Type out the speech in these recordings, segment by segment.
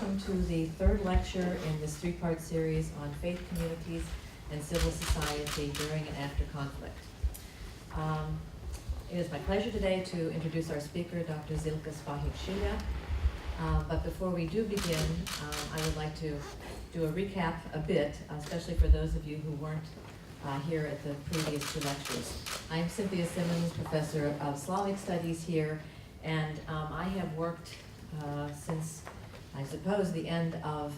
welcome to the third lecture in this three-part series on faith communities and civil society during and after conflict. It is my pleasure today to introduce our speaker, Dr. Zilka Spahić-Šiljak. But before we do begin, I would like to do a recap a bit, especially for those of you who weren't here at the previous two lectures. I'm Cynthia Simmons, Professor of Slavic Studies here, and I have worked since, I suppose, the end of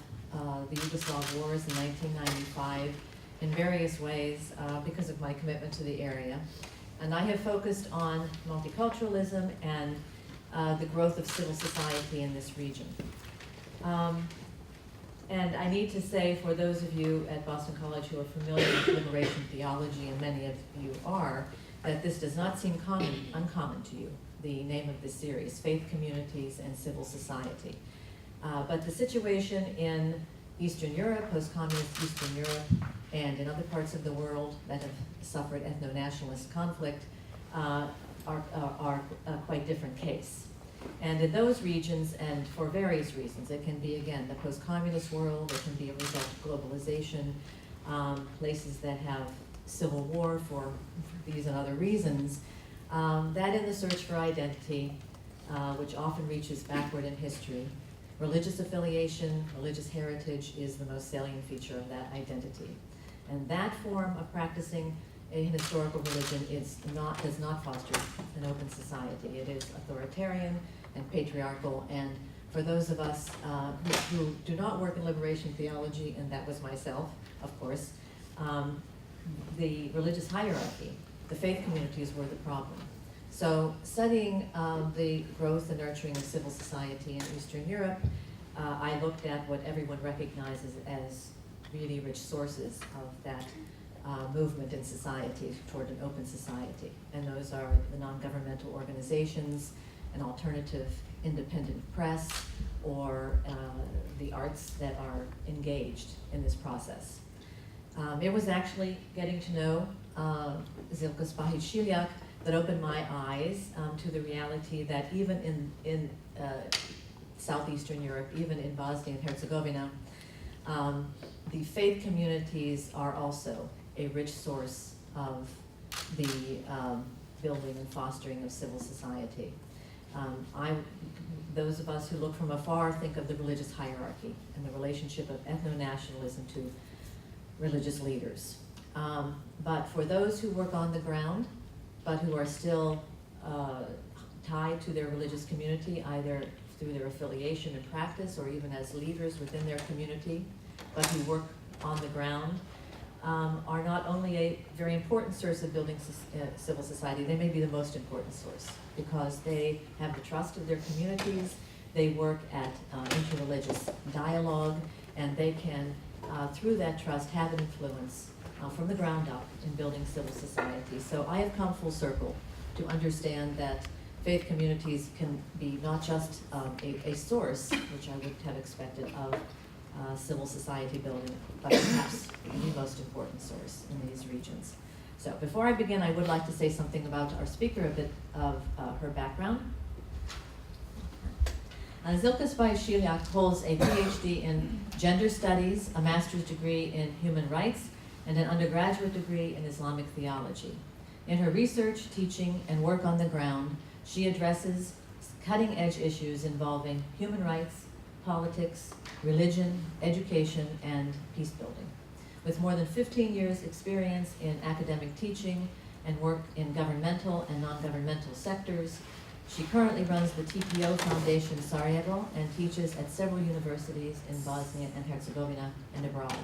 the Yugoslav wars in 1995 in various ways because of my commitment to the area. And I have focused on multiculturalism and the growth of civil society in this region. And I need to say, for those of you at Boston College who are familiar with liberation theology, and many of you are, that this does not seem uncommon to you, the name of this series, Faith Communities and Civil Society. But the situation in Eastern Europe, post-communist Eastern Europe, and in other parts of the world that have suffered ethno-nationalist conflict are a quite different case. And in those regions, and for various reasons, it can be, again, the post-communist world, it can be a result of globalization, places that have civil war for these and other reasons, that in the search for identity, which often reaches backward in history, religious affiliation, religious heritage is the most salient feature of that identity. And that form of practicing a historical religion does not foster an open society. It is authoritarian and patriarchal, and for those of us who do not work in liberation theology, and that was myself, of course, the religious hierarchy, the faith communities were the problem. So studying the growth and nurturing of civil society in Eastern Europe, I looked at what everyone recognizes as really rich sources of that movement in society toward an open society. And those are the non-governmental organizations, an alternative independent press, or the arts that are engaged in this process. It was actually getting to know Zilka Spahić-Šiljak that opened my eyes to the reality that even in southeastern Europe, even in Bosnia and Herzegovina, the faith communities are also a rich source of the building and fostering of civil society. Those of us who look from afar think of the religious hierarchy and the relationship of ethno-nationalism to religious leaders. But for those who work on the ground, but who are still tied to their religious community, either through their affiliation and practice or even as leaders within their community, but who work on the ground, are not only a very important source of building civil society, they may be the most important source because they have the trust of their communities, they work at interreligious dialogue, and they can, through that trust, have an influence from the ground up in building civil society. So I have come full circle to understand that faith communities can be not just a source, which I would have expected of civil society building, but perhaps the most important source in these regions. So before I begin, I would like to say something about our speaker, a bit of her background. Zilka Spahić-Šiljak holds a PhD in gender studies, a master's degree in human rights, and an undergraduate degree in Islamic theology. In her research, teaching, and work on the ground, she addresses cutting-edge issues involving human rights, politics, religion, education, and peace building. With more than 15 years' experience in academic teaching and work in governmental and non-governmental sectors, she currently runs the TPO Foundation Sarajevo and teaches at several universities in Bosnia and Herzegovina and abroad.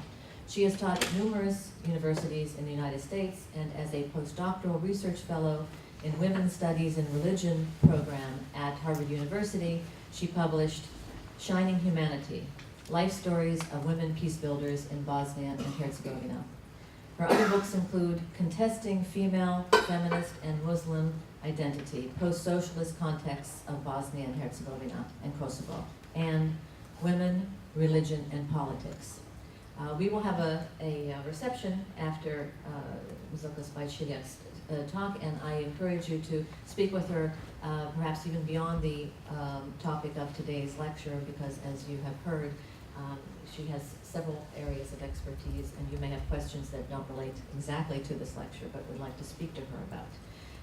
She has taught at numerous universities in the United States, and as a postdoctoral research fellow in Women's Studies and Religion program at Harvard University, she published Shining Humanity, Life Stories of Women Peace Builders in Bosnia and Herzegovina. Her other books include Contesting Female, Feminist, and Muslim Identity, Post-Socialist Contexts of Bosnia and Herzegovina and Kosovo, and Women, Religion, and Politics. We will have a reception after Zilka Spahić-Šiljak's talk, and I encourage you to speak with her perhaps even beyond the topic of today's lecture, because as you have heard, she has several areas of expertise, and you may have questions that don't relate exactly to this lecture, but would like to speak to her about.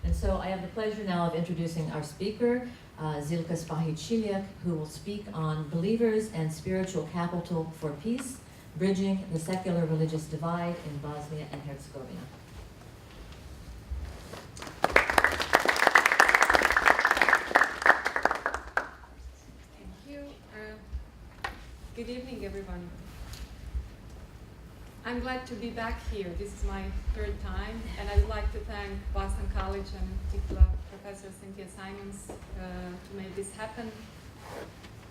And so I have the pleasure now of introducing our speaker, Zilka Spahić-Šiljak, who will speak on Believers and Spiritual Capital for Peace, Bridging the Secular Religious Divide in Bosnia and Herzegovina. Thank you. Good evening, everyone. I'm glad to be back here. This is my third time, and I would like to thank Boston College and in particular Professor Cynthia Simons to make this happen.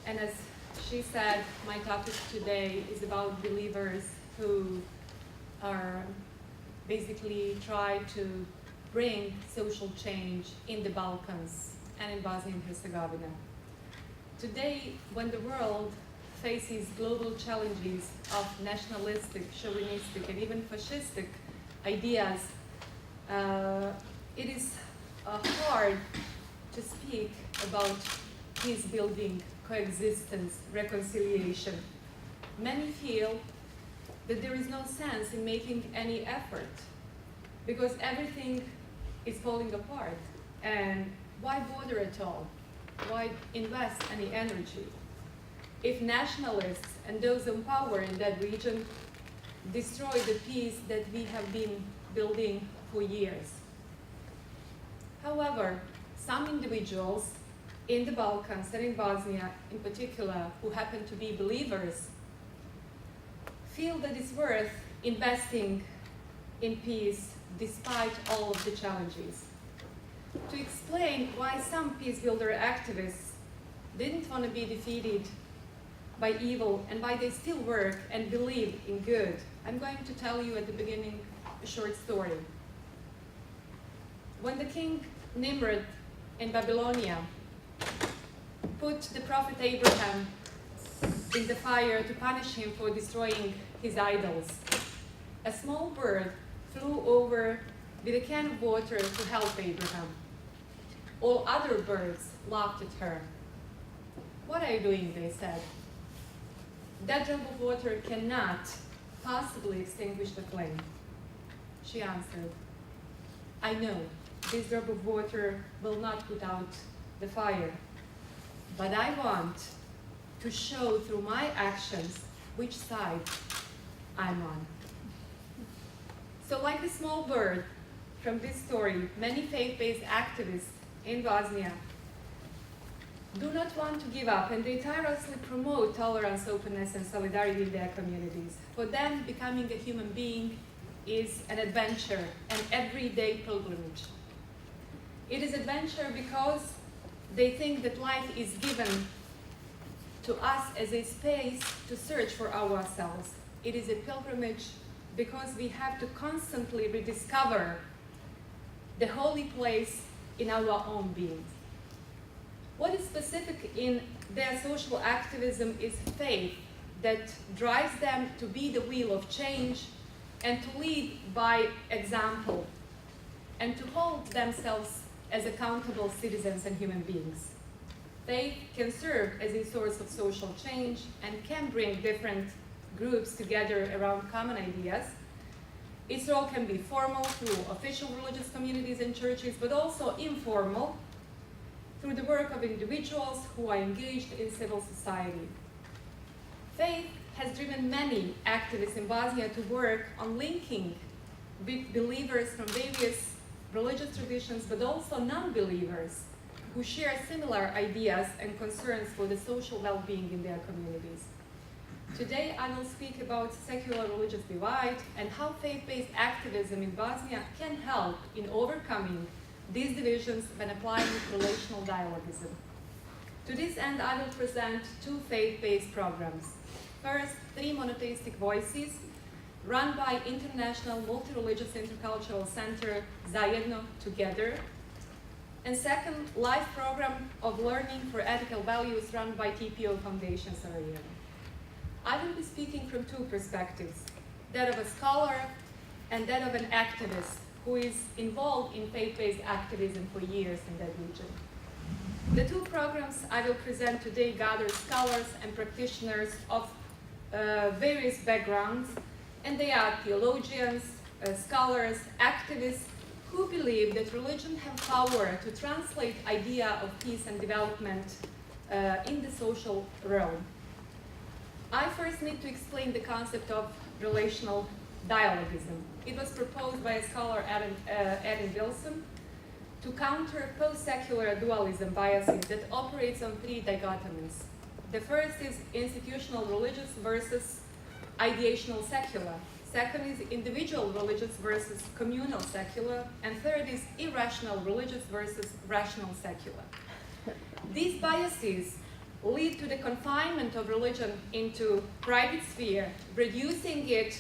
And as she said, my topic today is about believers who are basically try to bring social change in the Balkans and in Bosnia and Herzegovina. Today, when the world faces global challenges of nationalistic, chauvinistic, and even fascistic ideas, it is hard to speak about peace building, coexistence, reconciliation. Many feel that there is no sense in making any effort because everything is falling apart. And why bother at all? Why invest any energy? If nationalists and those in power in that region destroy the peace that we have been building for years. However, some individuals in the Balkans and in Bosnia in particular, who happen to be believers, feel that it's worth investing in peace despite all of the challenges. To explain why some peace builder activists didn't want to be defeated by evil and why they still work and believe in good, I'm going to tell you at the beginning a short story. When the king Nimrod in Babylonia put the prophet Abraham in the fire to punish him for destroying his idols, a small bird flew over with a can of water to help Abraham. All other birds laughed at her. "What are you doing?" they said. "That drop of water cannot possibly extinguish the flame." She answered, "I know this drop of water will not put out the fire, but I want to show through my actions which side I'm on." So like the small bird from this story, many faith-based activists in Bosnia do not want to give up, and they tirelessly promote tolerance, openness, and solidarity in their communities. For them, becoming a human being is an adventure, an everyday pilgrimage. It is adventure because they think that life is given to us as a space to search for ourselves. It is a pilgrimage because we have to constantly rediscover the holy place in our own being. What is specific in their social activism is faith that drives them to be the wheel of change and to lead by example and to hold themselves as accountable citizens and human beings. Faith can serve as a source of social change and can bring different groups together around common ideas. Its role can be formal through official religious communities and churches, but also informal through the work of individuals who are engaged in civil society. Faith has driven many activists in Bosnia to work on linking believers from various religious traditions, but also non-believers who share similar ideas and concerns for the social well-being in their communities. Today, I will speak about secular religious divide and how faith-based activism in Bosnia can help in overcoming these divisions when applying relational dialogism. To this end, I will present two faith-based programs. First, 3 monotheistic voices run by International Multi-Religious Intercultural Center Zajedno, Together. And second, live program of learning for ethical values run by TPO Foundation Sarajevo. I will be speaking from two perspectives, that of a scholar and that of an activist who is involved in faith-based activism for years in that region. The two programs I will present today gather scholars and practitioners of various backgrounds, and they are theologians, scholars, activists, who believe that religion has power to translate idea of peace and development in the social realm. I first need to explain the concept of relational dialogism. It was proposed by a scholar, Adam Wilson, to counter post-secular dualism biases that operates on three dichotomies. The first is institutional religious versus ideational secular. Second is individual religious versus communal secular. And third is irrational religious versus rational secular. These biases lead to the confinement of religion into private sphere, reducing it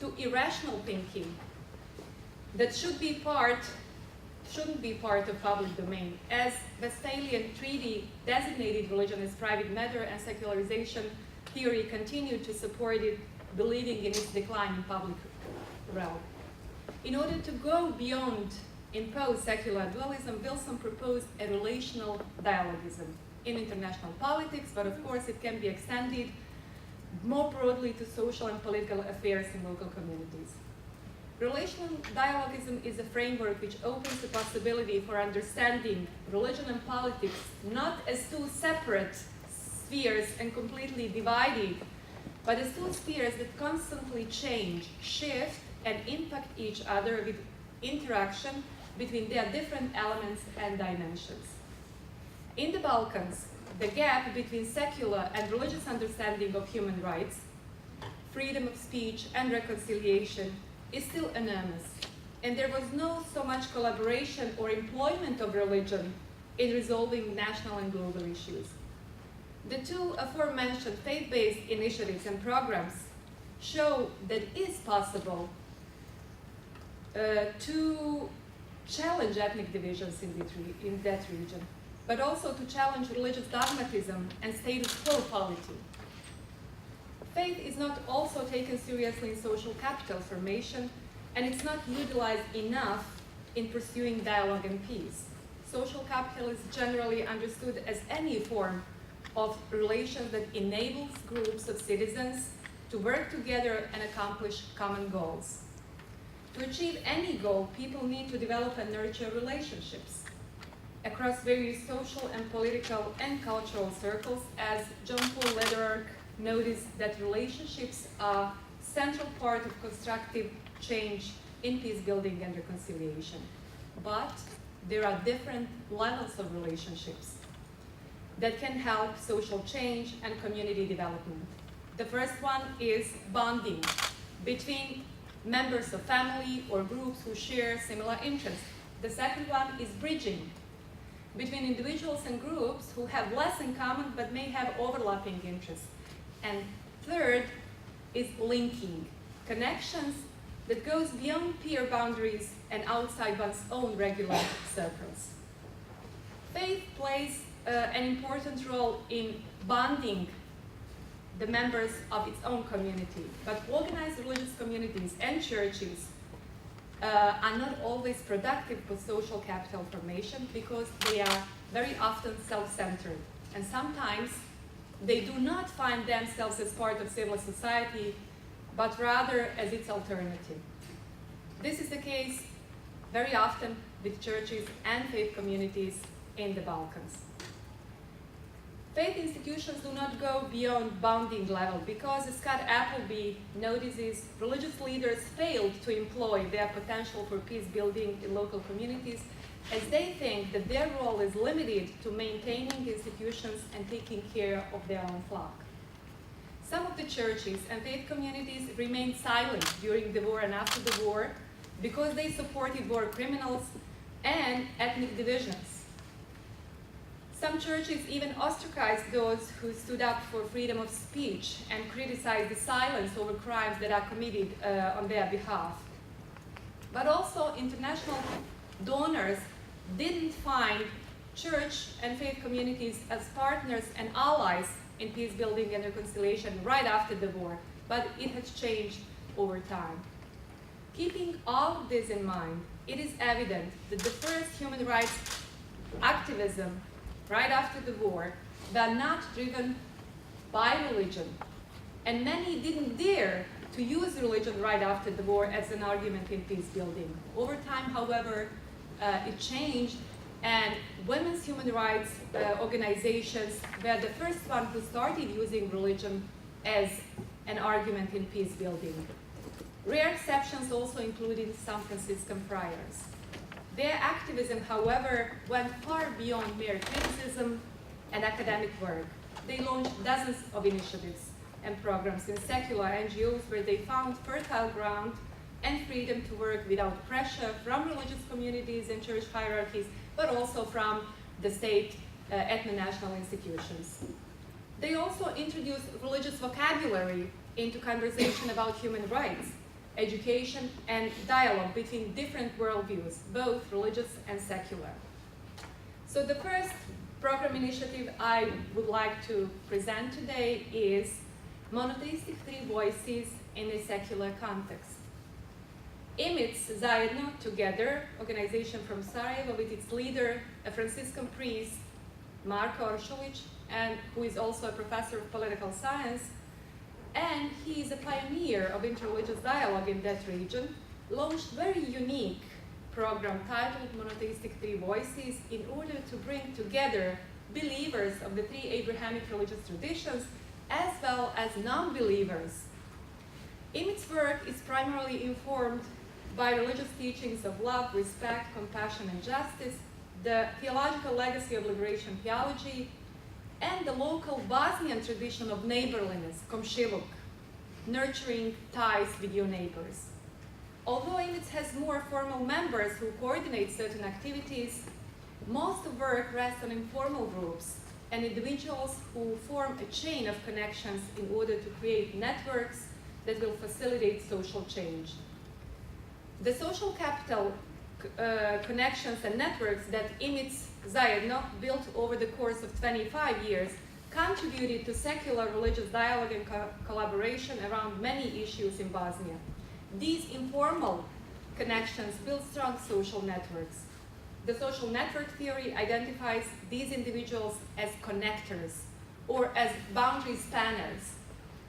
to irrational thinking that shouldn't be part of public domain, as Westphalian Treaty designated religion as private matter, and secularization theory continued to support it, believing in its decline in public realm. In order to go beyond imposed secular dualism, Wilson proposed a relational dialogism in international politics, but of course it can be extended more broadly to social and political affairs in local communities. Relational dialogism is a framework which opens the possibility for understanding religion and politics not as two separate spheres and completely divided, but as two spheres that constantly change, shift, and impact each other with interaction between their different elements and dimensions. In the Balkans, the gap between secular and religious understanding of human rights, freedom of speech, and reconciliation is still enormous, and there was no so much collaboration or employment of religion in resolving national and global issues. The two aforementioned faith-based initiatives and programs show that it is possible to challenge ethnic divisions in that region, but also to challenge religious dogmatism and status quo polity. Faith is not also taken seriously in social capital formation, and it's not utilized enough in pursuing dialogue and peace. Social capital is generally understood as any form of relations that enables groups of citizens to work together and accomplish common goals. To achieve any goal, people need to develop and nurture relationships across various social and political and cultural circles, as John-Paul Lederer noticed that relationships are central part of constructive change in peace building and reconciliation. But there are different levels of relationships that can help social change and community development. The first one is bonding between members of family or groups who share similar interests. The second one is bridging between individuals and groups who have less in common but may have overlapping interests. And third is linking, connections that goes beyond peer boundaries and outside one's own regular circles. Faith plays an important role in bonding the members of its own community, but organized religious communities and churches are not always productive for social capital formation because they are very often self-centered, and sometimes they do not find themselves as part of civil society, but rather as its alternative. This is the case very often with churches and faith communities in the Balkans. Faith institutions do not go beyond bonding level because, as Scott Appleby notices, religious leaders failed to employ their potential for peace building in local communities, as they think that their role is limited to maintaining institutions and taking care of their own flock. Some of the churches and faith communities remained silent during the war and after the war because they supported war criminals and ethnic divisions. Some churches even ostracized those who stood up for freedom of speech and criticized the silence over crimes that are committed on their behalf. But also international donors didn't find church and faith communities as partners and allies in peace building and reconciliation right after the war, but it has changed over time. Keeping all of this in mind, it is evident that the first human rights activism right after the war were not driven by religion, and many didn't dare to use religion right after the war as an argument in peace building. Over time, however, it changed, and women's human rights organizations were the first ones who started using religion as an argument in peace building. Rare exceptions also included San Franciscan friars. Their activism, however, went far beyond mere criticism and academic work. They launched dozens of initiatives and programs in secular NGOs where they found fertile ground and freedom to work without pressure from religious communities and church hierarchies, but also from the state ethno-national institutions. They also introduced religious vocabulary into conversation about human rights, education, and dialogue between different worldviews, both religious and secular. So the first program initiative I would like to present today is Monotheistic Three Voices in a Secular Context. IMITS Zajedno Together, organization from Sarajevo with its leader, a Franciscan priest, Marko Oršolić, and who is also a professor of political science, and he is a pioneer of interreligious dialogue in that region, launched very unique program titled Monotheistic Three Voices in order to bring together believers of the three Abrahamic religious traditions as well as non-believers. IMIT's work is primarily informed by religious teachings of love, respect, compassion, and justice, the theological legacy of liberation theology, and the local Bosnian tradition of neighborliness, komšiluk, nurturing ties with your neighbors. Although IMITS has more formal members who coordinate certain activities, most of work rests on informal groups and individuals who form a chain of connections in order to create networks that will facilitate social change. The social capital connections and networks that IMITS Zajedno built over the course of 25 years contributed to secular religious dialogue and collaboration around many issues in Bosnia. These informal connections build strong social networks. The social network theory identifies these individuals as connectors, or as boundary spanners,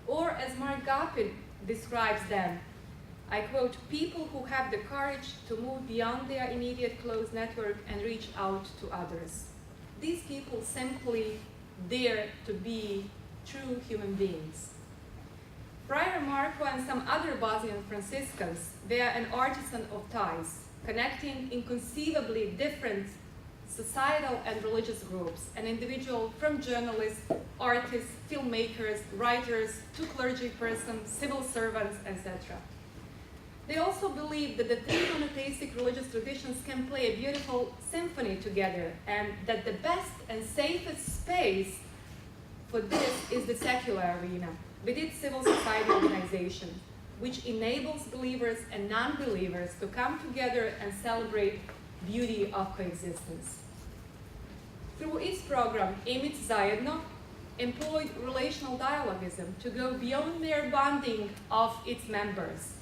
or as Mark Gopin describes them, I quote, people who have the courage to move beyond their immediate close network and reach out to others. These people simply dare to be true human beings. Friar Marko and some other Bosnian Franciscans were an artisan of ties, connecting inconceivably different societal and religious groups, an individual from journalists, artists, filmmakers, writers, to clergy persons, civil servants, etc. They also believe that the three monotheistic religious traditions can play a beautiful symphony together, and that the best and safest space for this is the secular arena, with its civil society organization, which enables believers and non-believers to come together and celebrate beauty of coexistence. Through its program, IMITS Zajedno employed relational dialogism to go beyond mere bonding of its members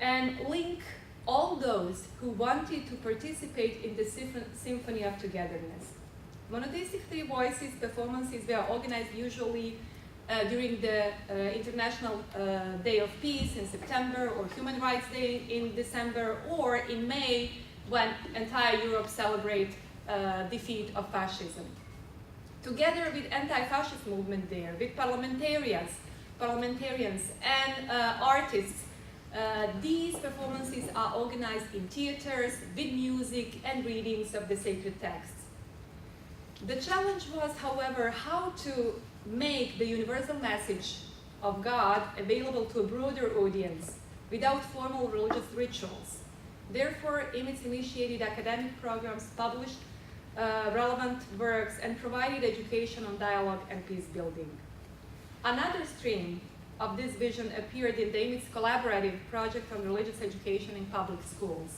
and link all those who wanted to participate in the symphony of togetherness. Monotheistic Three Voices performances were organized usually during the International Day of Peace in September, or Human Rights Day in December, or in May when entire Europe celebrates defeat of fascism. Together with anti-fascist movement there, with parliamentarians and artists, these performances are organized in theaters with music and readings of the sacred texts. The challenge was, however, how to make the universal message of God available to a broader audience without formal religious rituals. Therefore, IMITS initiated academic programs, published relevant works, and provided education on dialogue and peace building. Another stream of this vision appeared in the IMITS collaborative project on religious education in public schools.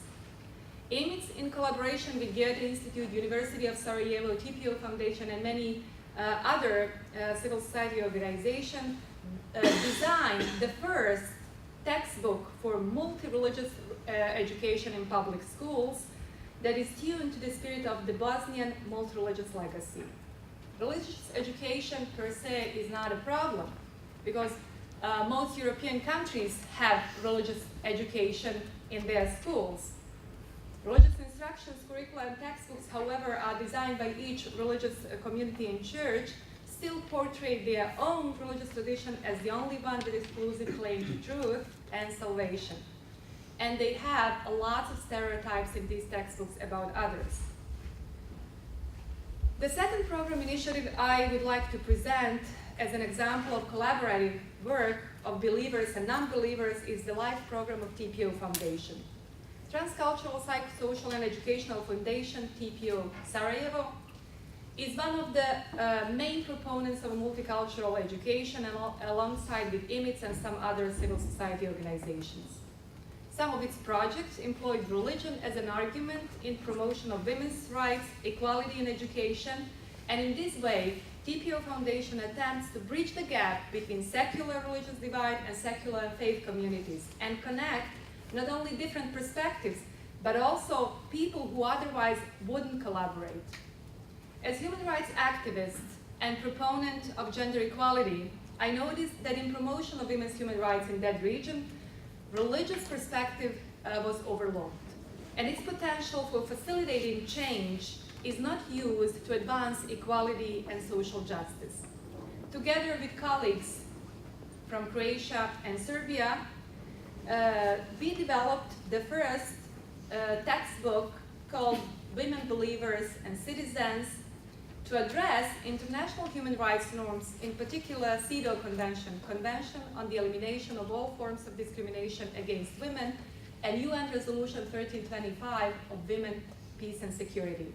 IMITS, in collaboration with Goethe Institute, University of Sarajevo, TPO Foundation, and many other civil society organizations, designed the first textbook for multi-religious education in public schools, that is tuned to the spirit of the Bosnian multi-religious legacy. Religious education per se is not a problem, because most European countries have religious education in their schools. Religious instructions, curricula, and textbooks, however, are designed by each religious community and church, still portray their own religious tradition as the only one that exclusively claims to truth and salvation. And they have a lot of stereotypes in these textbooks about others. The second program initiative I would like to present as an example of collaborative work of believers and non-believers is the LIFE program of TPO Foundation. Transcultural Psychosocial and Educational Foundation, TPO Sarajevo, is one of the main proponents of multicultural education, and alongside with IMITS and some other civil society organizations. Some of its projects employed religion as an argument in promotion of women's rights, equality in education, and in this way, TPO Foundation attempts to bridge the gap between secular religious divide and secular faith communities, and connect not only different perspectives, but also people who otherwise wouldn't collaborate. As human rights activist and proponent of gender equality, I noticed that in promotion of women's human rights in that region, religious perspective was overlooked, and its potential for facilitating change is not used to advance equality and social justice. Together with colleagues from Croatia and Serbia, we developed the first textbook called Women, Believers and Citizens to address international human rights norms, in particular CEDAW Convention, Convention on the Elimination of All Forms of Discrimination Against Women, and UN Resolution 1325 of Women, Peace and Security.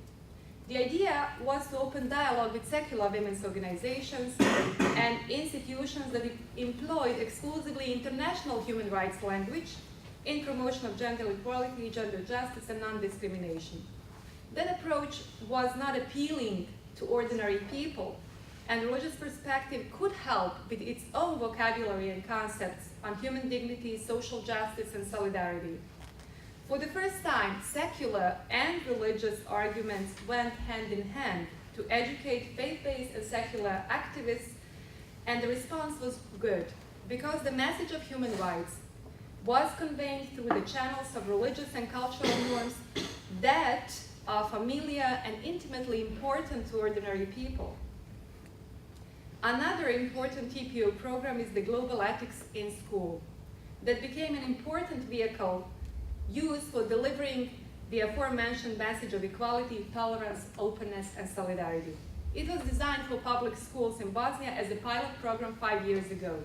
The idea was to open dialogue with secular women's organizations and institutions that employed exclusively international human rights language in promotion of gender equality, gender justice, and non-discrimination. That approach was not appealing to ordinary people, and religious perspective could help with its own vocabulary and concepts on human dignity, social justice, and solidarity. For the first time, secular and religious arguments went hand in hand to educate faith-based and secular activists, and the response was good, because the message of human rights was conveyed through the channels of religious and cultural norms that are familiar and intimately important to ordinary people. Another important TPO program is the Global Ethics in School, that became an important vehicle used for delivering the aforementioned message of equality, tolerance, openness, and solidarity. It was designed for public schools in Bosnia as a pilot program 5 years ago.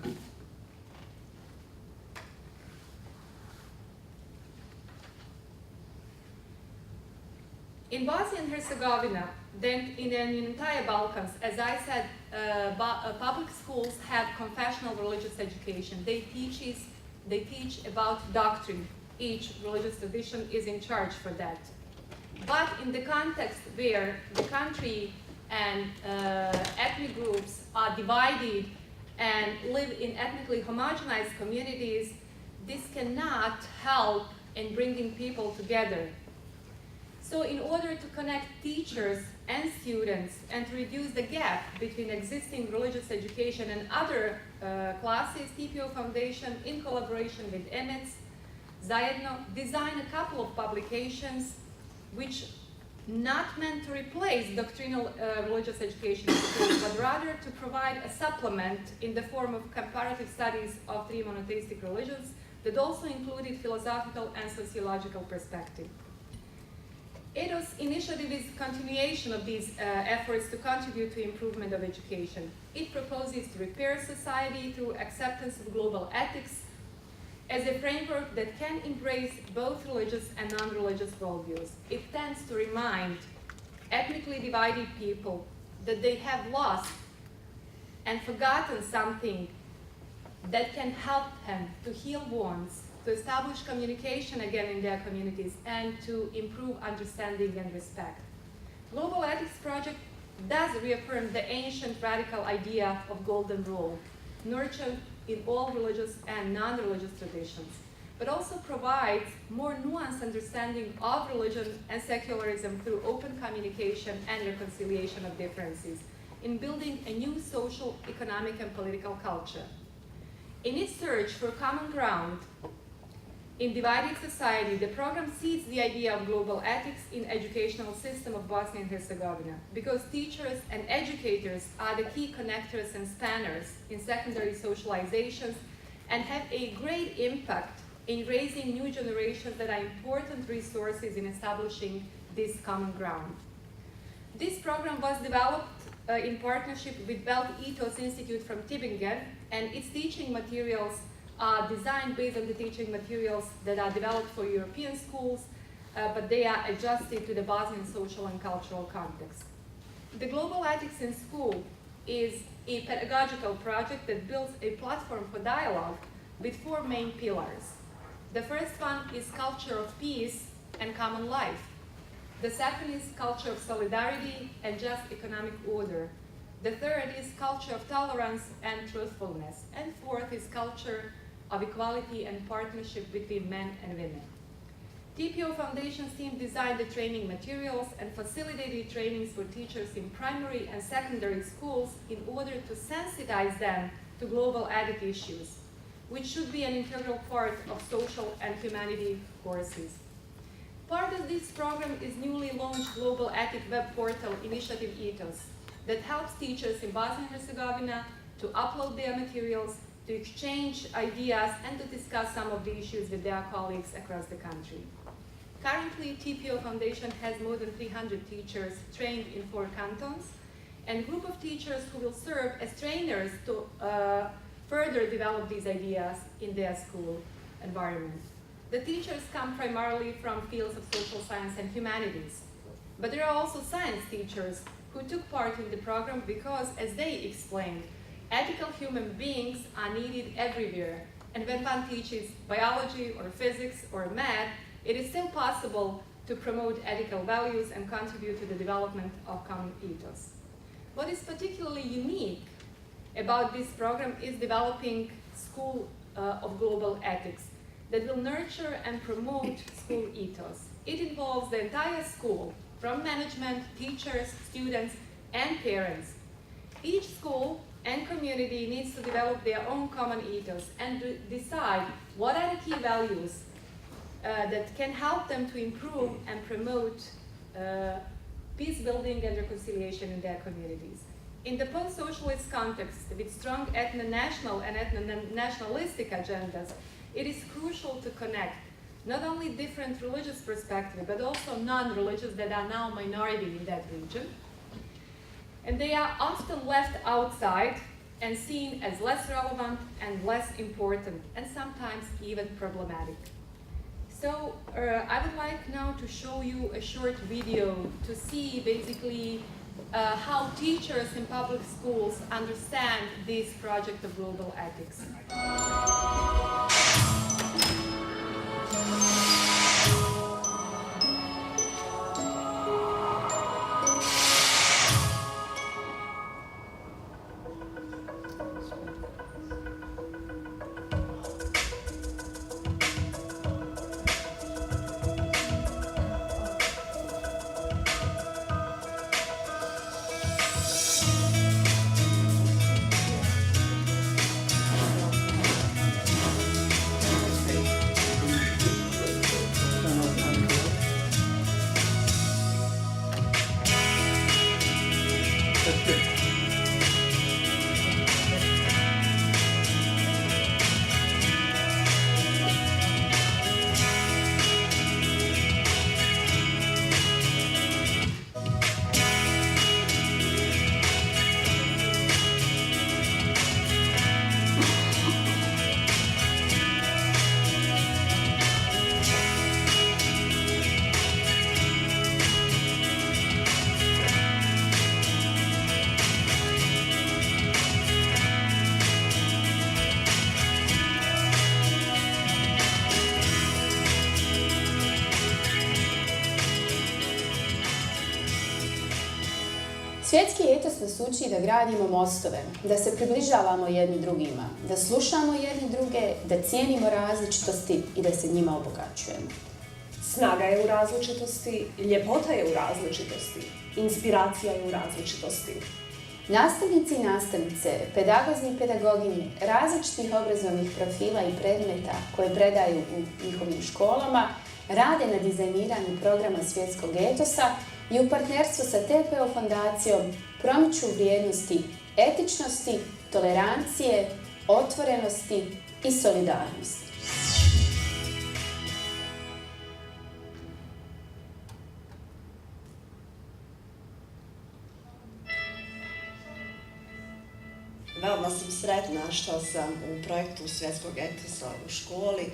In Bosnia and Herzegovina, then in the entire Balkans, as I said, public schools have confessional religious education. They teach about doctrine. Each religious tradition is in charge for that. But in the context where the country and ethnic groups are divided and live in ethnically homogenized communities, this cannot help in bringing people together. So in order to connect teachers and students and to reduce the gap between existing religious education and other classes, TPO Foundation, in collaboration with IMITS, Zajedno, designed a couple of publications which not meant to replace doctrinal religious education in schools, but rather to provide a supplement in the form of comparative studies of three monotheistic religions that also included philosophical and sociological perspective. EDO's initiative is a continuation of these efforts to contribute to improvement of education. It proposes to repair society through acceptance of global ethics as a framework that can embrace both religious and non-religious worldviews. It tends to remind ethnically divided people that they have lost and forgotten something that can help them to heal wounds, to establish communication again in their communities, and to improve understanding and respect. Global Ethics Project does reaffirm the ancient radical idea of golden rule, nurtured in all religious and non-religious traditions. but also provides more nuanced understanding of religion and secularism through open communication and reconciliation of differences in building a new social, economic, and political culture. In its search for common ground in divided society, the program sees the idea of global ethics in educational system of Bosnia and Herzegovina, because teachers and educators are the key connectors and spanners in secondary socializations and have a great impact in raising new generations that are important resources in establishing this common ground. This program was developed in partnership with Belt Ethos Institute from Tübingen, and its teaching materials are designed based on the teaching materials that are developed for European schools, but they are adjusted to the Bosnian social and cultural context. The Global Ethics in School is a pedagogical project that builds a platform for dialogue with four main pillars. The first one is culture of peace and common life. The second is culture of solidarity and just economic order. The third is culture of tolerance and truthfulness. And fourth is culture of equality and partnership between men and women. TPO Foundation's team designed the training materials and facilitated trainings for teachers in primary and secondary schools in order to sensitize them to global ethic issues, which should be an integral part of social and humanity courses. Part of this program is newly launched Global Ethic web portal Initiative Ethos that helps teachers in Bosnia and Herzegovina to upload their materials, to exchange ideas, and to discuss some of the issues with their colleagues across the country. Currently, TPO Foundation has more than 300 teachers trained in 4 cantons, and a group of teachers who will serve as trainers to further develop these ideas in their school environment. The teachers come primarily from fields of social science and humanities, but there are also science teachers who took part in the program because, as they explained, ethical human beings are needed everywhere, and when one teaches biology or physics or math, it is still possible to promote ethical values and contribute to the development of common ethos. What is particularly unique about this program is developing school of global ethics that will nurture and promote school ethos. It involves the entire school, from management, teachers, students, and parents. Each school and community needs to develop their own common ethos and to decide what are the key values that can help them to improve and promote peace building and reconciliation in their communities. In the post-socialist context, with strong ethno-national and ethno-nationalistic agendas, it is crucial to connect not only different religious perspectives, but also non-religious that are now minority in that region. And they are often left outside and seen as less relevant and less important, and sometimes even problematic. So I would like now to show you a short video to see basically how teachers in public schools understand this project of global ethics. Svjetski etos nas uči da gradimo mostove, da se približavamo jedni drugima, da slušamo jedni druge, da cijenimo različitosti i da se njima obogaćujemo. Snaga je u različitosti, ljepota je u različitosti, inspiracija je u različitosti. Nastavnici i nastavnice, pedagozi i pedagoginje različitih obrazovnih profila i predmeta koje predaju u njihovim školama rade na dizajniranju programa svjetskog etosa i u partnerstvu sa TPO fondacijom promiču vrijednosti etičnosti, tolerancije, otvorenosti i solidarnosti. Veoma sam sretna što sam u projektu svjetskog etosa u školi.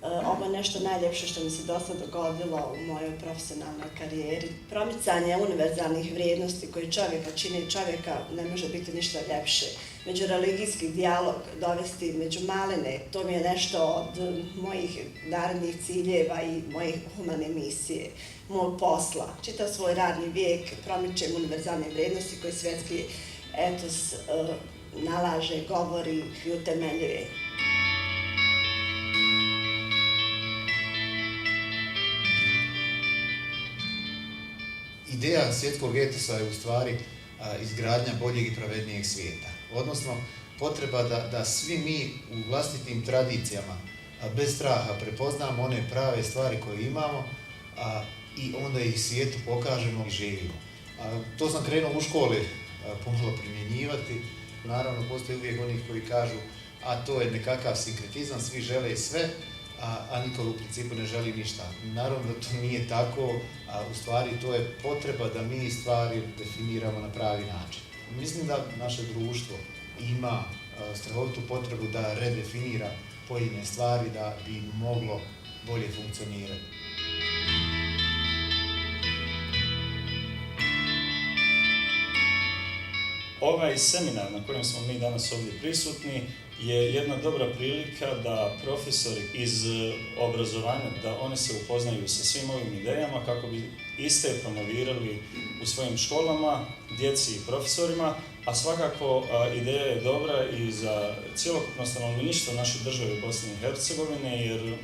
Ovo je nešto najljepše što mi se do sada dogodilo u mojoj profesionalnoj karijeri. Promicanje univerzalnih vrijednosti koji čovjeka čini čovjeka ne može biti ništa ljepše. Međureligijski dijalog dovesti među malene, to mi je nešto od mojih narednih ciljeva i mojih humane misije, mog posla. Čitav svoj radni vijek promičem univerzalne vrijednosti koje svjetski etos nalaže, govori i utemeljuje. Ideja svjetskog etosa je u stvari izgradnja boljeg i pravednijeg svijeta. Odnosno, potreba da svi mi u vlastitim tradicijama bez straha prepoznamo one prave stvari koje imamo i onda ih svijetu pokažemo i živimo. To sam krenuo u školi pomalo primjenjivati. Naravno, postoji uvijek onih koji kažu a to je nekakav sinkretizam, svi žele sve, a niko u principu ne želi ništa. Naravno da to nije tako, a u stvari to je potreba da mi stvari definiramo na pravi način. Mislim da naše društvo ima strahovitu potrebu da redefinira pojedine stvari da bi moglo bolje funkcionirati. Ovaj seminar na kojem smo mi danas ovdje prisutni je jedna dobra prilika da profesori iz obrazovanja, da oni se upoznaju sa svim ovim idejama kako bi iste promovirali u svojim školama, djeci i profesorima, a svakako ideja je dobra i za cjelokupno stanovništvo naše države Bosne i Hercegovine, jer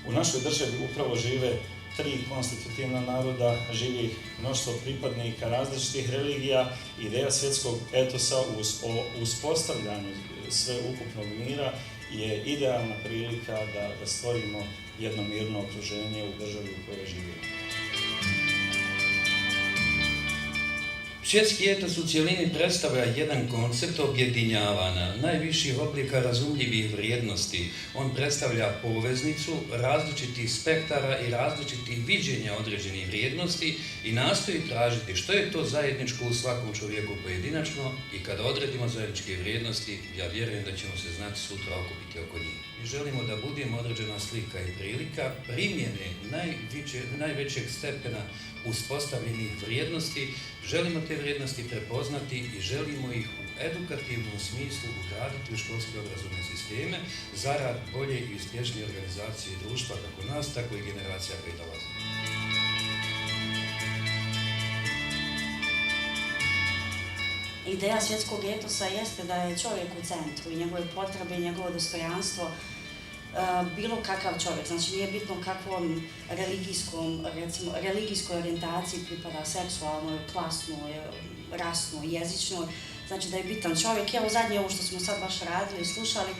u našoj državi upravo žive 3 konstitutivna naroda, živi mnoštvo pripadnika različitih religija. Ideja svjetskog etosa u uspostavljanju sveukupnog mira je idealna prilika da stvorimo jedno mirno okruženje u državi u kojoj živimo. Svjetski etos u cjelini predstavlja jedan koncept objedinjavanja najviših oblika razumljivih vrijednosti. On predstavlja poveznicu različitih spektara i različitih viđenja određenih vrijednosti i nastoji tražiti što je to zajedničko u svakom čovjeku pojedinačno i kada odredimo zajedničke vrijednosti, ja vjerujem da ćemo se znati sutra okupiti oko njih. Mi želimo da budemo određena slika i prilika primjene najvećeg stepena uspostavljenih vrijednosti. Želimo te vrijednosti prepoznati i želimo ih u edukativnom smislu ugraditi u školske obrazovne sisteme zarad bolje i uspješnije organizacije društva kako nas, tako i generacija koje dolaze. Ideja svjetskog etosa jeste da je čovjek u centru i njegove potrebe i njegovo dostojanstvo bilo kakav čovjek, znači nije bitno kakvom religijskoj orijentaciji pripada, seksualnoj, klasnoj, rasnoj, jezičnoj, znači da je bitan čovjek. Evo zadnje ovo što smo sad baš radili i slušali,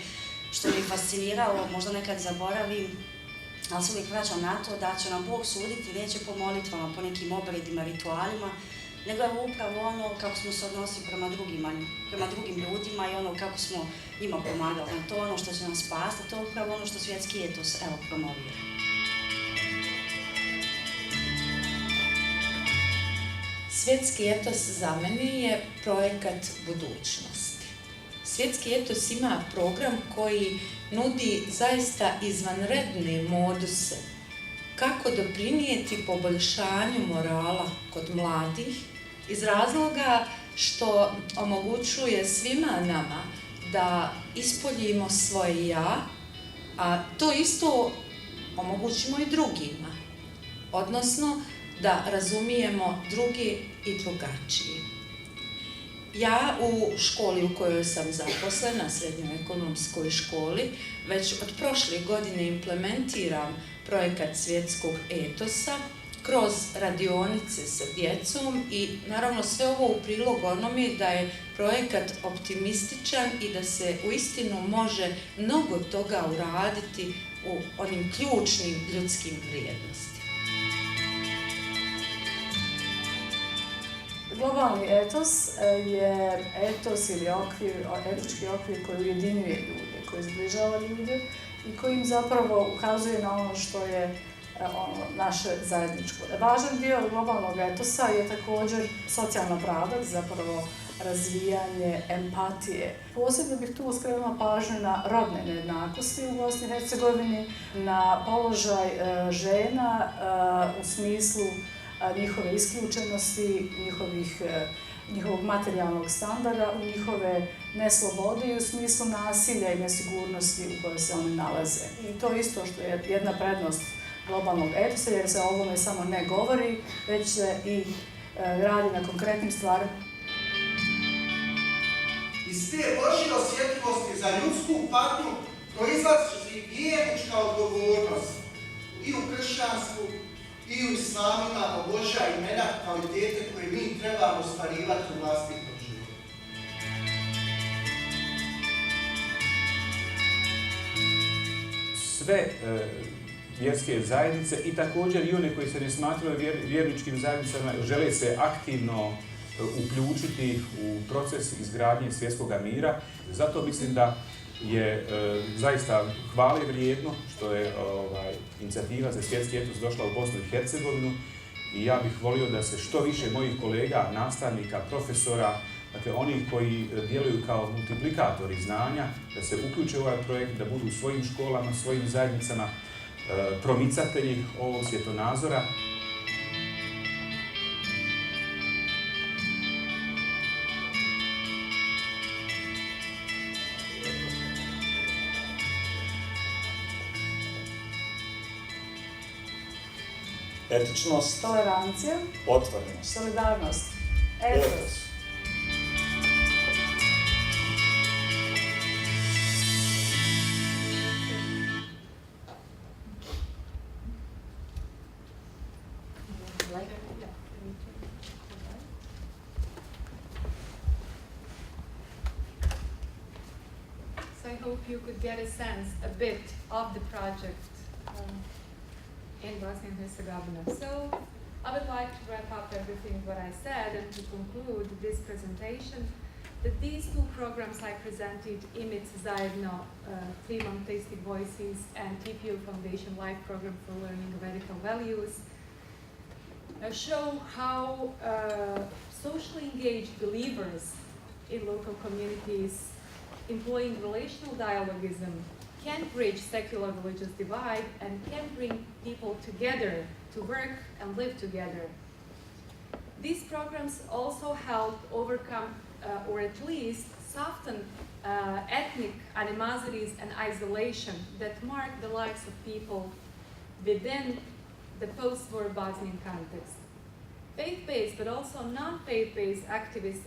što mi je fasciniralo, možda nekad zaboravim, ali se uvijek vraćam na to da će nam Bog suditi, neće po molitvama, po nekim obredima, ritualima, nego je upravo ono kako smo se odnosili prema drugim ljudima i ono kako smo njima pomagali. To je ono što će nas spasti, to je upravo ono što svjetski etos promovira. Svjetski etos za mene je projekat budućnosti. Svjetski etos ima program koji nudi zaista izvanredne moduse kako doprinijeti poboljšanju morala kod mladih iz razloga što omogućuje svima nama da ispoljimo svoje ja, a to isto omogućimo i drugima, odnosno da razumijemo druge i drugačije. Ja u školi u kojoj sam zaposlena, srednjoj ekonomskoj školi, već od prošle godine implementiram projekat svjetskog etosa kroz radionice sa djecom i naravno sve ovo u prilog onome da je projekat optimističan i da se uistinu može mnogo toga uraditi u onim ključnim ljudskim vrijednostima. Globalni etos je etos ili etički okvir koji ujedinjuje ljude, koji zbližava ljude i koji im zapravo ukazuje na ono što je naše zajedničko. Važan dio globalnog etosa je također socijalna pravda, zapravo razvijanje empatije. Posebno bih tu skrenula pažnju na rodne nejednakosti u Bosni i Hercegovini, na položaj žena u smislu njihove isključenosti, njihovog materijalnog standarda, u njihove neslobode i u smislu nasilja i nesigurnosti u kojoj se oni nalaze. I to isto što je jedna prednost globalnog etosa, jer se o ovome samo ne govori, već se i radi na konkretnim stvarima. Iz te Božje osjetljivosti za ljudsku patnju proizlazi vjernička odgovornost i u kršćanstvu i u islamu imamo Božja imena, kvalitete koje mi trebamo ostvarivati u vlastitom životu. Sve vjerske zajednice i također i one koji se ne smatraju vjerničkim zajednicama žele se aktivno uključiti u proces izgradnje svjetskog mira. Zato mislim da je zaista hvale vrijedno što je inicijativa za svjetski etos došla u Bosnu i Hercegovinu i ja bih volio da se što više mojih kolega, nastavnika, profesora, dakle onih koji djeluju kao multiplikatori znanja, da se uključe u ovaj projekt, da budu u svojim školama, svojim zajednicama promicatelji ovog svjetonazora. Etičnost, tolerancija, otvorenost, solidarnost, etos. So I hope you could get a sense, a bit, of the project in Bosnia and Herzegovina. So I would like to wrap up everything what I said and to conclude this presentation that these two programs I presented, IMIT zajedno, Three Monotheistic Voices and TPU Foundation Life Program for Learning of Ethical Values, show how socially engaged believers in local communities employing relational dialogism can bridge secular religious divide and can bring people together to work and live together. These programs also help overcome or at least soften ethnic animosities and isolation that mark the lives of people within the post-war Bosnian context. Faith-based but also non-faith-based activists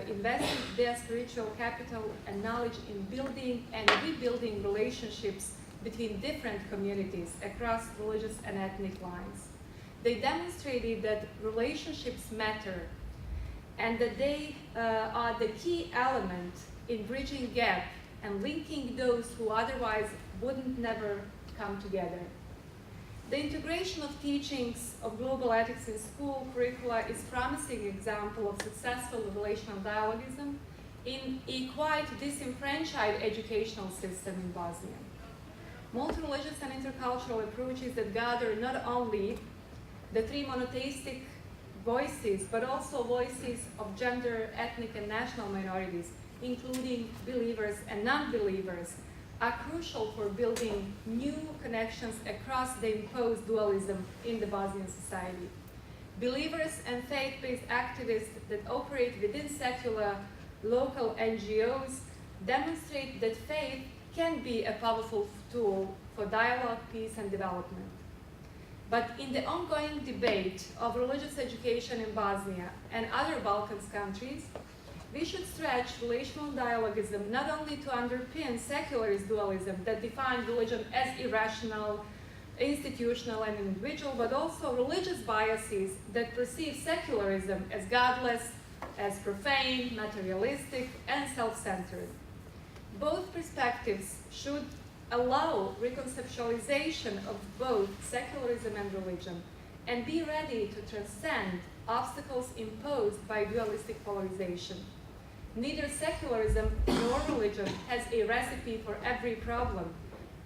invest their spiritual capital and knowledge in building and rebuilding relationships between different communities across religious and ethnic lines. They demonstrated that relationships matter and that they are the key element in bridging gap and linking those who otherwise wouldn't never come together. The integration of teachings of global ethics in school curricula is a promising example of successful relational dialogism in a quite disenfranchised educational system in Bosnia. Multi-religious and intercultural approaches that gather not only the three monotheistic voices, but also voices of gender, ethnic, and national minorities, including believers and non-believers, are crucial for building new connections across the imposed dualism in the Bosnian society. Believers and faith-based activists that operate within secular local NGOs demonstrate that faith can be a powerful tool for dialogue, peace, and development. But in the ongoing debate of religious education in Bosnia and other Balkans countries, We should stretch relational dialogism not only to underpin secularist dualism that defines religion as irrational, institutional, and individual, but also religious biases that perceive secularism as godless, as profane, materialistic, and self-centered. Both perspectives should allow reconceptualization of both secularism and religion, and be ready to transcend obstacles imposed by dualistic polarization. Neither secularism nor religion has a recipe for every problem,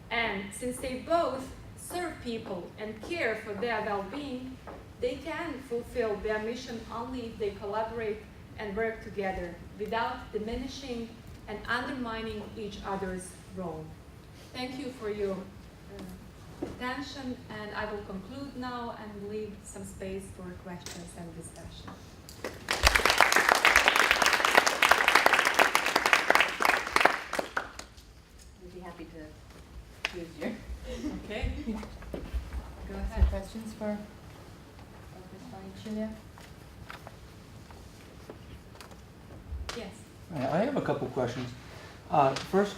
and since they both serve people and care for their well-being, they can fulfill their mission only if they collaborate and work together without diminishing and undermining each other's role. Thank you for your attention, and I will conclude now and leave some space for questions and discussion. We'd be happy to use your. Okay. Go ahead. Some questions for Dr. Spahić-Šiljak? Yes. I have a couple questions. First,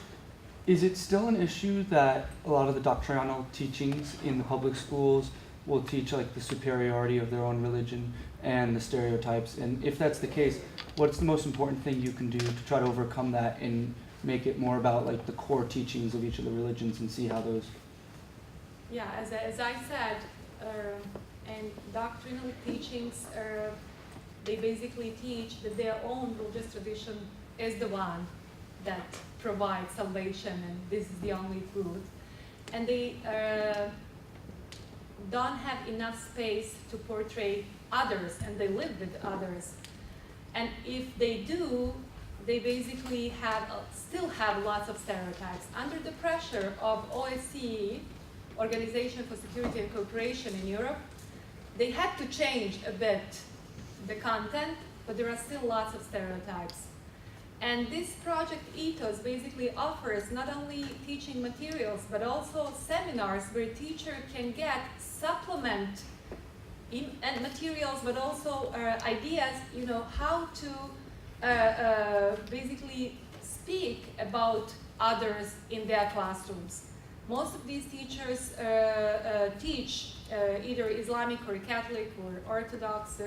is it still an issue that a lot of the doctrinal teachings in the public schools will teach like the superiority of their own religion and the stereotypes? And if that's the case, what's the most important thing you can do to try to overcome that and make it more about like the core teachings of each of the religions and see how those? Yeah, as I said, and doctrinal teachings, they basically teach that their own religious tradition is the one that provides salvation, and this is the only truth. And they don't have enough space to portray others, and they live with others. And if they do, they basically still have lots of stereotypes. Under the pressure of OSCE, Organization for Security and Cooperation in Europe, they had to change a bit the content, but there are still lots of stereotypes. And this project ethos basically offers not only teaching materials, but also seminars where teacher can get supplement and materials, but also ideas, how to basically speak about others in their classrooms. Most of these teachers teach either Islamic or Catholic or Orthodox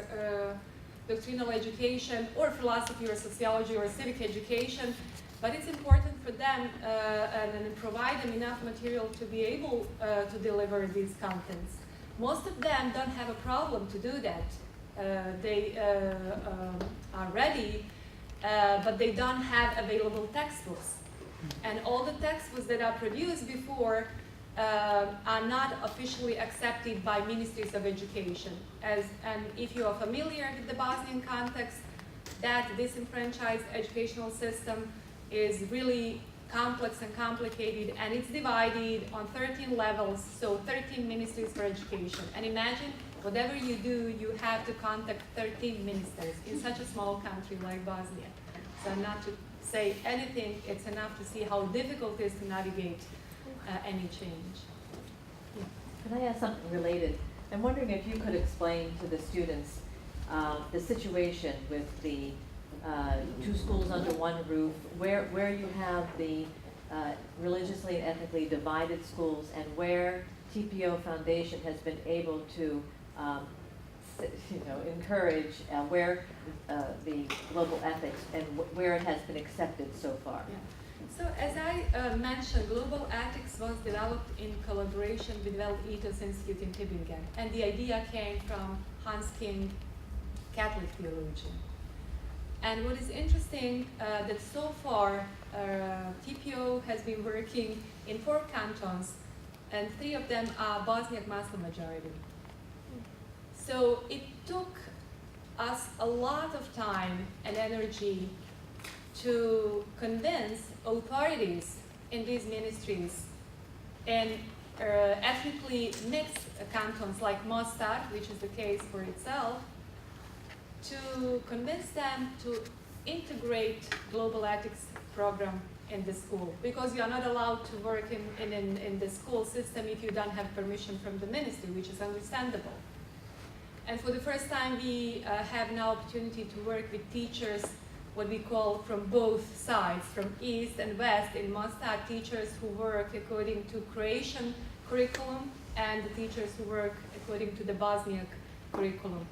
doctrinal education or philosophy or sociology or civic education, but it's important for them and provide them enough material to be able to deliver these contents. Most of them don't have a problem to do that. They are ready, but they don't have available textbooks. And all the textbooks that are produced before are not officially accepted by ministries of education. And if you are familiar with the Bosnian context, that disenfranchised educational system is really complex and complicated, and it's divided on 13 levels, so 13 ministries for education. And imagine, whatever you do, you have to contact 13 ministers in such a small country like Bosnia. So not to say anything, it's enough to see how difficult it is to navigate any change. Yeah. Can I ask something related? I'm wondering if you could explain to the students the situation with the two schools under one roof, where you have the religiously and ethnically divided schools, and where TPO Foundation has been able to encourage where the global ethics and where it has been accepted so far. Yeah. So as I mentioned, global ethics was developed in collaboration with World Ethos Institute in Tübingen, and the idea came from Hans King, Catholic theologian. And what is interesting that so far TPO has been working in 4 cantons, and 3 of them are Bosniak Muslim majority. So it took us a lot of time and energy to convince authorities in these ministries and ethnically mixed cantons like Mostar, which is the case for itself, to convince them to integrate global ethics program in the school, because you are not allowed to work in the school system if you don't have permission from the ministry, which is understandable. And for the first time, we have now opportunity to work with teachers what we call from both sides, from East and West. In Mostar, teachers who work according to Croatian curriculum and the teachers who work according to the Bosniak curriculum.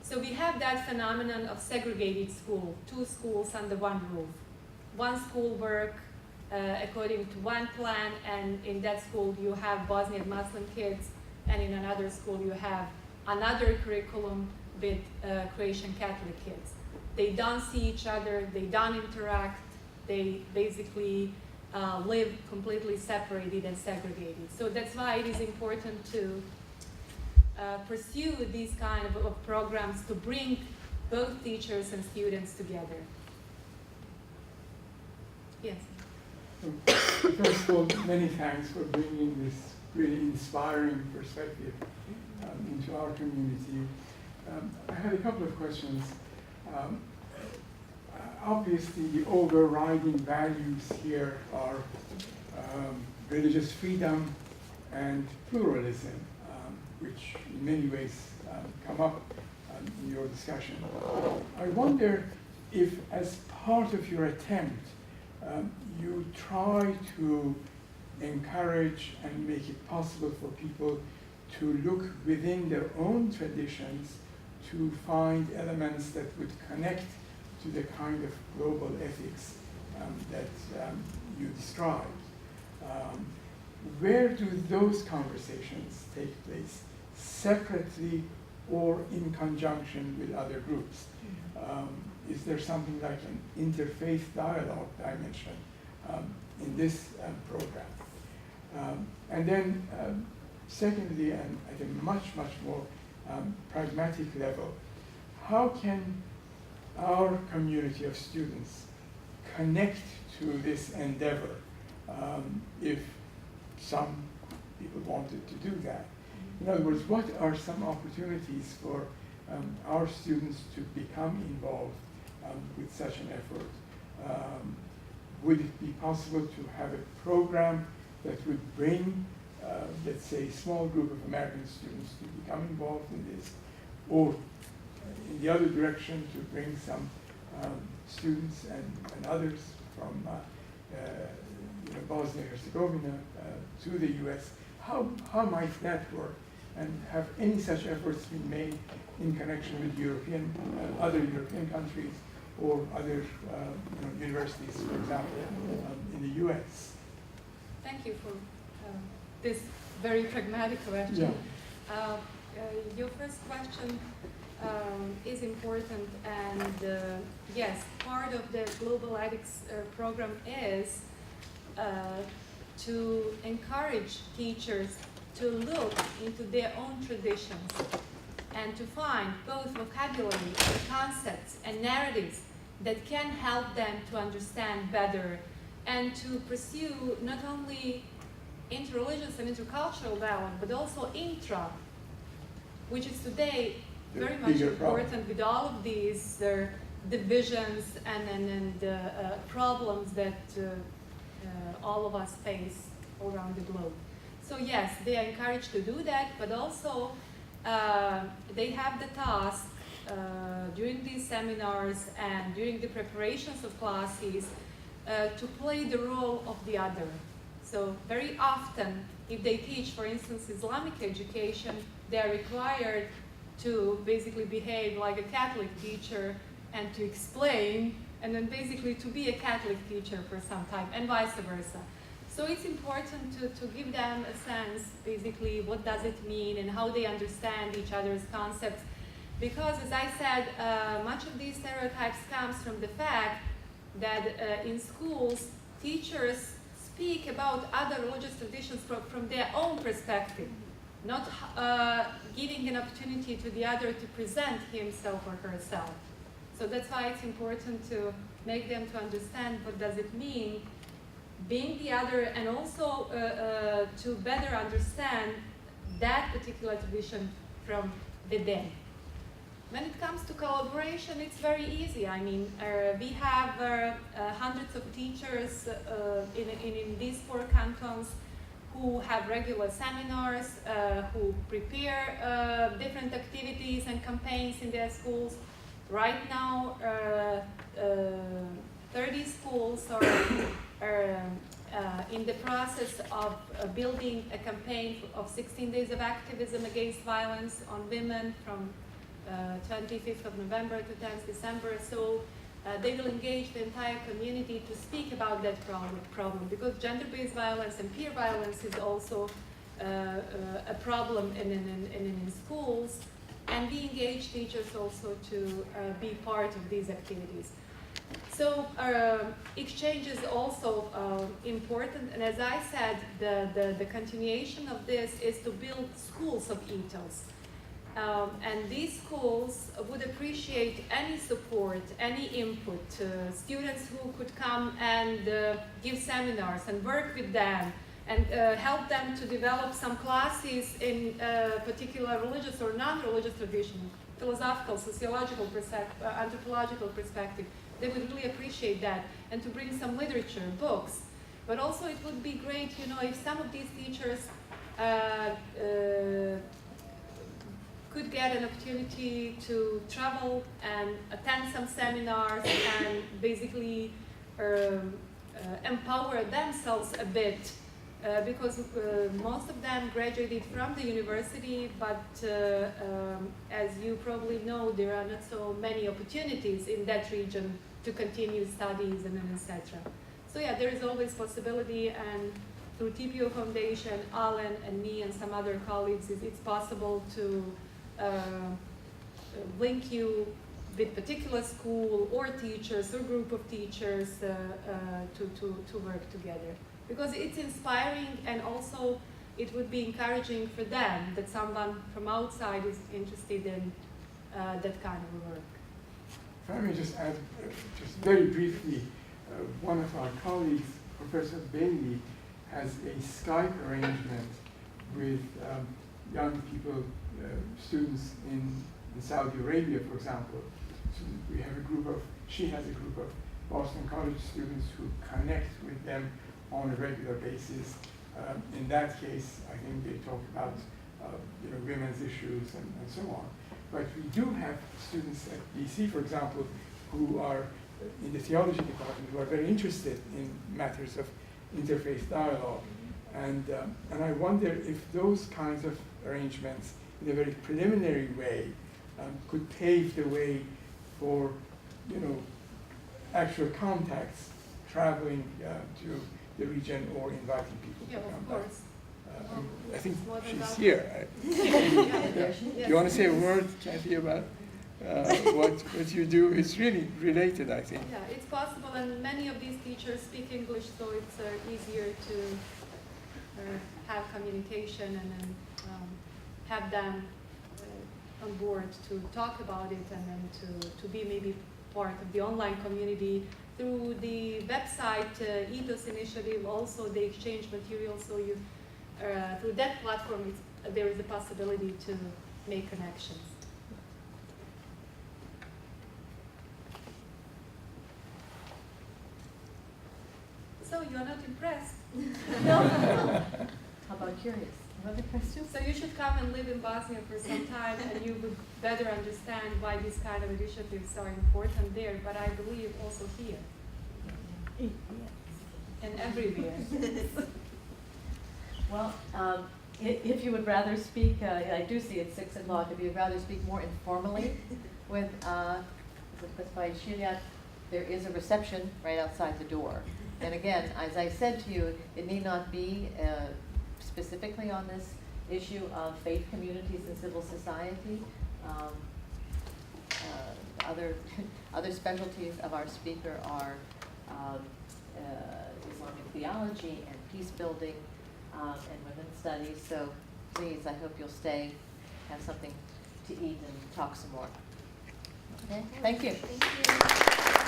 So we have that phenomenon of segregated school, two schools under one roof. One school work according to one plan, and in that school you have Bosnian Muslim kids, and in another school you have another curriculum with Croatian Catholic kids. They don't see each other, they don't interact, they basically live completely separated and segregated. So that's why it is important to pursue these kind of programs to bring both teachers and students together. Yes? First of all, many thanks for bringing this really inspiring perspective into our community. I had a couple of questions. Obviously, the overriding values here are religious freedom and pluralism, which in many ways come up in your discussion. I wonder if, as part of your attempt, you try to encourage and make it possible for people to look within their own traditions to find elements that would connect to the kind of global ethics that you described. Where do those conversations take place, separately or in conjunction with other groups? Is there something like an interfaith dialogue dimension in this program? And then secondly, and at a much more pragmatic level, how can our community of students connect to this endeavor if some people wanted to do that? In other words, what are some opportunities for our students to become involved with such an effort? Would it be possible to have a program that would bring, let's say, a small group of American students to become involved in this, or in the other direction, to bring some students and others from Bosnia and Herzegovina to the US? How might that work? And have any such efforts been made in connection with other European countries or other universities, for example, in the US? Thank you for this very pragmatic question. Yeah. Your first question is important, and yes, part of the global ethics program is to encourage teachers to look into their own traditions and to find both vocabulary and concepts and narratives that can help them to understand better and to pursue not only interreligious and intercultural dialogue, but also intra, which is today very much important with all of these divisions and problems that all of us face around the globe. So yes, they are encouraged to do that, but also they have the task during these seminars and during the preparations of classes to play the role of the other. So very often, if they teach, for instance, Islamic education, they are required to basically behave like a Catholic teacher and to explain, and then basically to be a Catholic teacher for some time, and vice versa. So it's important to give them a sense, basically, what does it mean and how they understand each other's concepts. Because, as I said, much of these stereotypes comes from the fact that in schools, teachers speak about other religious traditions from their own perspective, not giving an opportunity to the other to present himself or herself. So that's why it's important to make them to understand what does it mean being the other, and also to better understand that particular tradition from the them. When it comes to collaboration, it's very easy. I mean, we have hundreds of teachers in these 4 cantons who have regular seminars, who prepare different activities and campaigns in their schools. Right now, 30 schools are in the process of building a campaign of 16 days of activism against violence on women from 25th of November to 10th December. So they will engage the entire community to speak about that problem because gender-based violence and peer violence is also a problem in schools, and we engage teachers also to be part of these activities. So exchange is also important, and as I said, the continuation of this is to build schools of ethos. And these schools would appreciate any support, any input, students who could come and give seminars and work with them and help them to develop some classes in particular religious or non-religious tradition, philosophical, sociological, anthropological perspective. They would really appreciate that, and to bring some literature, books. But also it would be great, you know, if some of these teachers could get an opportunity to travel and attend some seminars and basically empower themselves a bit, because most of them graduated from the university, but as you probably know, there are not so many opportunities in that region to continue studies and etc. So yeah, there is always possibility, and through TPO Foundation, Alan and me and some other colleagues, it's possible to link you with particular school or teachers or group of teachers to work together. Because it's inspiring, and also it would be encouraging for them that someone from outside is interested in that kind of work. If I may just add, just very briefly, one of our colleagues, Professor Bailey, has a Skype arrangement with young people, students in Saudi Arabia, for example. So we have she has a group of Boston College students who connect with them on a regular basis. In that case, I think they talk about women's issues and so on. But we do have students at BC, for example, who are in the theology department, who are very interested in matters of interfaith dialogue. And I wonder if those kinds of arrangements, in a very preliminary way, could pave the way for, actual contacts, traveling to the region or inviting people to come back. I think she's here. You want to say a word, Kathy, about what you do? It's really related, I think. Yeah, it's possible, and many of these teachers speak English, so it's easier to have communication and then have them on board to talk about it, and then to be maybe part of the online community through the website Ethos Initiative. Also, they exchange materials, so you through that platform there is a possibility to make connections. So you're not impressed? No. How about curious? Another question? So you should come and live in Bosnia for some time, and you would better understand why these kind of initiatives are important there, but I believe also here. Yes. And everywhere. Well, if you would rather speak, I do see it's 6 o'clock, if you would rather speak more informally with Zilka Spahić-Šiljak, there is a reception right outside the door. And again, as I said to you, it need not be specifically on this issue of faith communities and civil society. Other specialties of our speaker are Islamic theology and peace building and women's studies. So please, I hope you'll stay, have something to eat, and talk some more. Okay? Thank you. Thank you.